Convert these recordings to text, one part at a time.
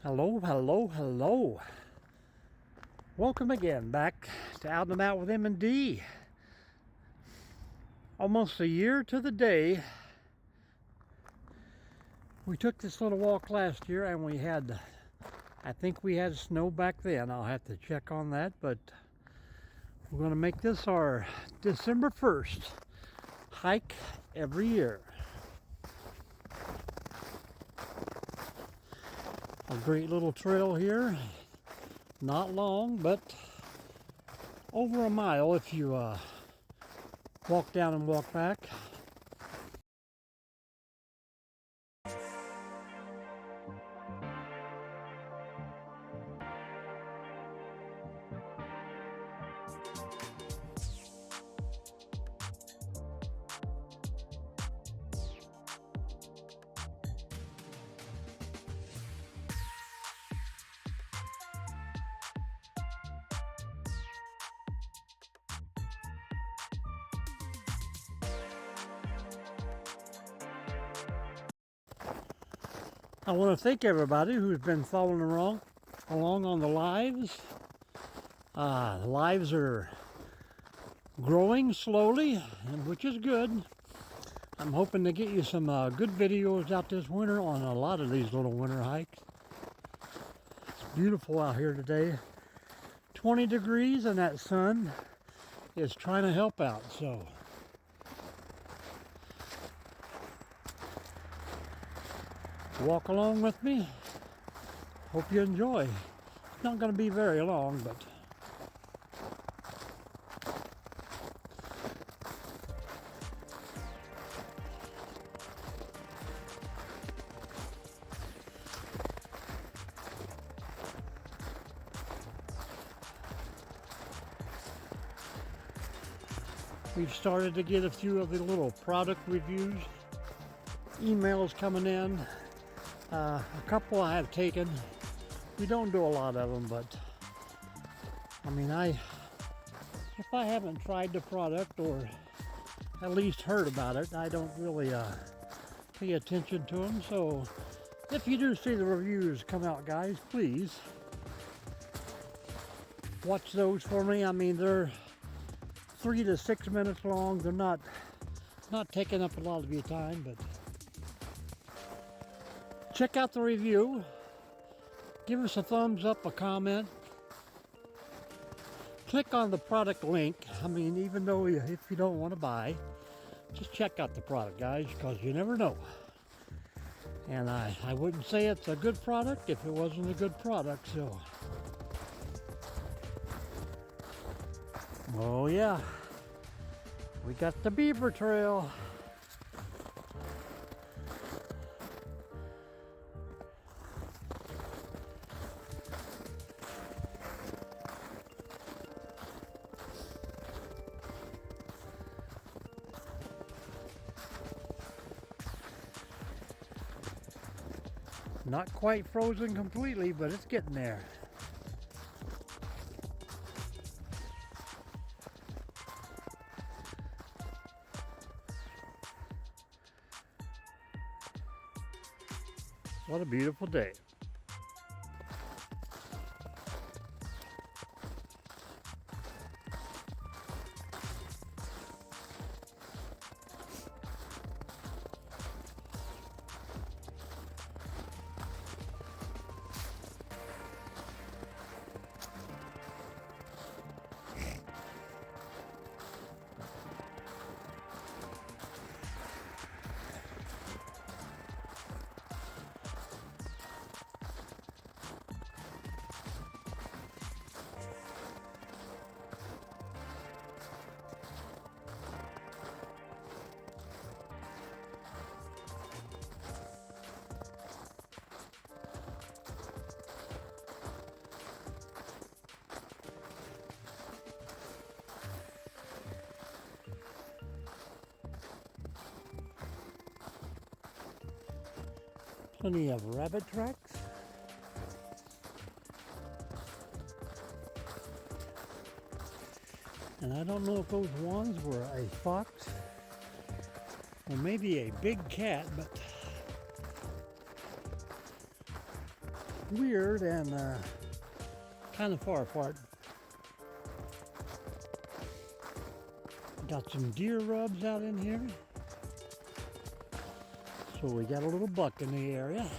Hello, hello, hello. Welcome again back to Out and About with M&D. Almost a year to the day. We took this little walk last year and I think we had snow back then. I'll have to check on that, but we're going to make this our December 1st hike every year. A great little trail here. Not long, but over a mile if you walk down and walk back. I want to thank everybody who's been following along on the lives. The lives are growing slowly, which is good. I'm hoping to get you some good videos out this winter on a lot of these little winter hikes. It's beautiful out here today. 20 degrees and that sun is trying to help out, so. Walk along with me. Hope you enjoy. It's not going to be very long, but we've started to get a few of the little product reviews, emails coming in. A couple I have taken. We don't do a lot of them, but I mean, if I haven't tried the product or at least heard about it, I don't really pay attention to them. So if you do see the reviews come out, guys, please watch those for me. I mean, they're 3 to 6 minutes long. They're not taking up a lot of your time, but check out the review. Give us a thumbs up, a comment. Click on the product link. I mean, even though if you don't want to buy, just check out the product, guys, because you never know. And I wouldn't say it's a good product if it wasn't a good product, so. Oh yeah, we got the beaver trail. Not quite frozen completely, but it's getting there. What a beautiful day. Plenty of rabbit tracks. And I don't know if those ones were a fox or maybe a big cat, but weird and kind of far apart. Got some deer rubs out in here. So we got a little buck in the area.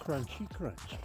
Crunchy, crunchy.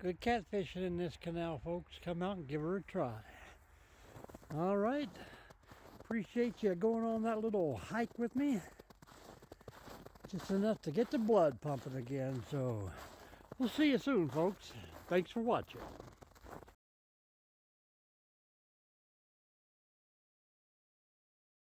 Good catfishing in this canal, folks. Come out and give her a try. All right. Appreciate you going on that little hike with me. Just enough to get the blood pumping again. So we'll see you soon, folks. Thanks for watching.